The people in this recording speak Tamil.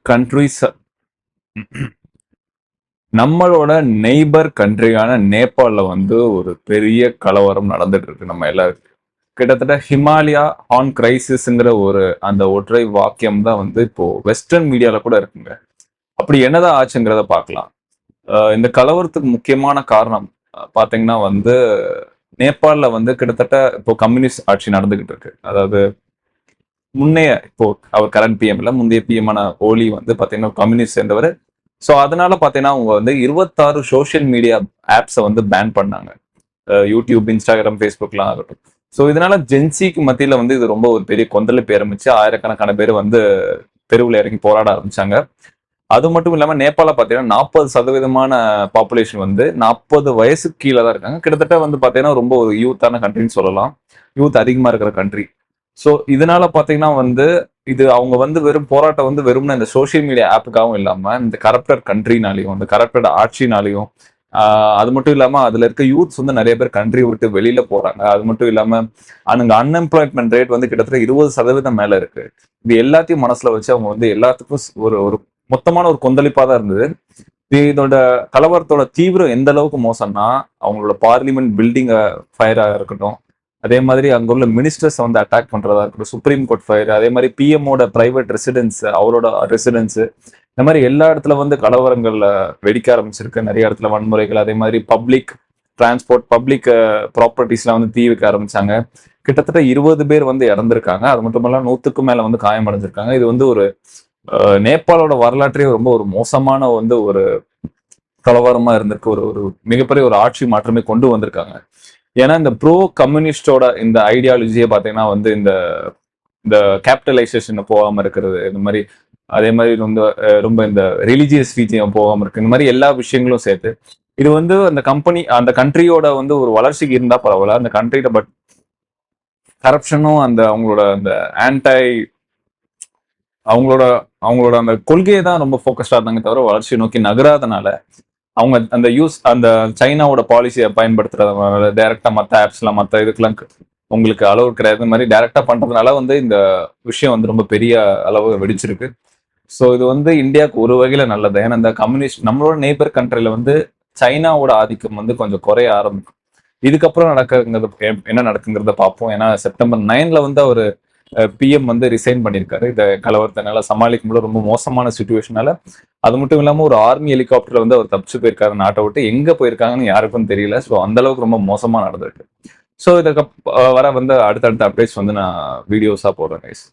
கண்ட்ரிஸ் நம்மளோட நெய்பர் கண்ட்ரியான நேபாளில் வந்து ஒரு பெரிய கலவரம் நடந்துட்டு இருக்கு. நம்ம எல்லாருக்கும் கிட்டத்தட்ட ஹிமாலயா ஆன் கிரைசிஸ்ங்கிற ஒரு அந்த ஒற்றை வாக்கியம் தான் வந்து இப்போ வெஸ்டர்ன் மீடியால கூட இருக்குங்க. அப்படி என்னதான் ஆச்சுங்கிறத பார்க்கலாம். இந்த கலவரத்துக்கு முக்கியமான காரணம் பாத்தீங்கன்னா வந்து நேபாளில் வந்து கிட்டத்தட்ட இப்போ கம்யூனிஸ்ட் ஆட்சி நடந்துகிட்டு இருக்கு. அதாவது முன்னைய இப்போ அவர் கரண்ட் பிஎம் இல்ல முந்தைய பிஎம்மான ஓலி வந்து பாத்தீங்கன்னா கம்யூனிஸ்ட் சேர்ந்தவர். ஸோ அதனால பாத்தீங்கன்னா அவங்க வந்து 26 சோஷியல் மீடியா ஆப்ஸை வந்து பேன் பண்ணாங்க. யூடியூப், இன்ஸ்டாகிராம், ஃபேஸ்புக்லாம் ஆகட்டும். ஸோ இதனால ஜென்சிக்கு மத்தியில வந்து இது ரொம்ப ஒரு பெரிய கொந்தளிப்பு ஆரம்பிச்சு ஆயிரக்கணக்கான பேர் வந்து தெருவில் இறங்கி போராட ஆரம்பிச்சாங்க. அது மட்டும் இல்லாம நேபாள பாத்தீங்கன்னா 40% பாப்புலேஷன் வந்து 40 வயசுக்கு கீழே தான் இருக்காங்க. கிட்டத்தட்ட வந்து பாத்தீங்கன்னா ரொம்ப ஒரு யூத்தான கண்ட்ரின்னு சொல்லலாம். யூத் அதிகமா இருக்கிற கண்ட்ரி. ஸோ இதனால பாத்தீங்கன்னா வந்து இது அவங்க வந்து வெறும் போராட்டம் வந்து வெறும்னா இந்த சோசியல் மீடியா ஆப்புக்காகவும் இல்லாம இந்த கரப்டட் கண்ட்ரினாலையும் இந்த கரப்டட் ஆட்சினாலையும் அது மட்டும் இல்லாம அதுல இருக்க யூத்ஸ் வந்து நிறைய பேர் கண்ட்ரி விட்டு வெளியில போறாங்க. அது மட்டும் இல்லாம அங்க அன்எம்ப்ளாய்மெண்ட் ரேட் வந்து கிட்டத்தட்ட 20% மேல இருக்கு. இது எல்லாத்தையும் மனசுல வச்சு அவங்க வந்து எல்லாத்துக்கும் ஒரு ஒரு மொத்தமான ஒரு கொந்தளிப்பா தான் இருந்தது. இதோட கலவரத்தோட தீவிரம் எந்த அளவுக்கு மோசம்னா அவங்களோட பார்லிமெண்ட் பில்டிங் ஃபயரா இருக்கட்டும், அதே மாதிரி அங்க உள்ள மினிஸ்டர்ஸ் வந்து அட்டாக் பண்றதா இருக்கட்டும், சுப்ரீம் கோர்ட் ஃபயர், அதே மாதிரி பிஎம்மோட பிரைவேட் ரெசிடென்ஸ், அவரோட ரெசிடென்ஸ், இந்த மாதிரி எல்லா இடத்துல வந்து கலவரங்கள்ல வெடிக்க ஆரம்பிச்சிருக்கு. நிறைய இடத்துல வன்முறைகள், அதே மாதிரி பப்ளிக் டிரான்ஸ்போர்ட், பப்ளிக் ப்ராப்பர்ட்டிஸ்லாம் வந்து தீ வைக்க ஆரம்பிச்சாங்க. கிட்டத்தட்ட 20 பேர் வந்து இறந்திருக்காங்க. அது மட்டும் இல்லாம 100க்கும் மேல வந்து காயமடைஞ்சிருக்காங்க. இது வந்து ஒரு நேபாளோட வரலாற்றே ரொம்ப ஒரு மோசமான வந்து ஒரு கலவரமா இருந்திருக்கு. ஒரு ஒரு மிகப்பெரிய ஒரு ஆட்சி மாற்றமே கொண்டு வந்திருக்காங்க. ஏன்னா இந்த ப்ரோ கம்யூனிஸ்டோட இந்த ஐடியாலஜியை பார்த்தீங்கன்னா வந்து இந்த இந்த கேபிட்டலைசேஷன் போகாம இருக்கிறது, இந்த மாதிரி அதே மாதிரி ரொம்ப ரொம்ப இந்த ரிலிஜியஸ் ரீஜியம் போகாம இருக்கு, இந்த மாதிரி எல்லா விஷயங்களும் சேர்த்து இது வந்து அந்த கம்பெனி அந்த கண்ட்ரியோட வந்து ஒரு வளர்ச்சிக்கு இருந்தா பரவாயில்ல, அந்த கண்ட்ரியோட பட் கரப்ஷனும் அந்த அவங்களோட அந்த ஆன்டை அவங்களோட அவங்களோட அந்த கொள்கையை தான் ரொம்ப ஃபோக்கஸ்டா இருந்தாங்க தவிர வளர்ச்சியை நோக்கி நகராதனால அவங்க அந்த அந்த சைனாவோட பாலிசியை பயன்படுத்துறதுனால டைரக்டா மற்ற ஆப்ஸ்லாம் மற்ற இதுக்கெல்லாம் உங்களுக்கு அளவு கிடையாது. இந்த மாதிரி டைரக்டா பண்றதுனால வந்து இந்த விஷயம் வந்து ரொம்ப பெரிய அளவு வெடிச்சிருக்கு. ஸோ இது வந்து இந்தியாவுக்கு ஒரு வகையில நல்லது. ஏன்னா இந்த கம்யூனிஸ்ட் நம்மளோட நெய்பர் கண்ட்ரில வந்து சைனாவோட ஆதிக்கம் வந்து கொஞ்சம் குறைய ஆரம்பிக்கும். இதுக்கப்புறம் என்ன நடக்குங்கிறத பார்ப்போம். ஏன்னா செப்டம்பர் 9 வந்து அவர் பிஎம் வந்து ரிசைன் பண்ணியிருக்காரு. இந்த கலவரத்தினால சமாளிக்க முடியல, ரொம்ப மோசமான சுச்சுவேஷனால. அது மட்டும் இல்லாம ஒரு ஆர்மி ஹெலிகாப்டர்ல வந்து அவர் தப்பிச்சு போயிருக்காரு நாட்டை விட்டு. எங்க போயிருக்காங்கன்னு யாருக்கும் தெரியல. ஸோ அந்த அளவுக்கு ரொம்ப மோசமா நடந்திருக்கு. ஸோ இதுக்கு வர வந்து அடுத்தடுத்த அப்டேட்ஸ் வந்து நான் வீடியோஸா போடுறேன் கைஸ்.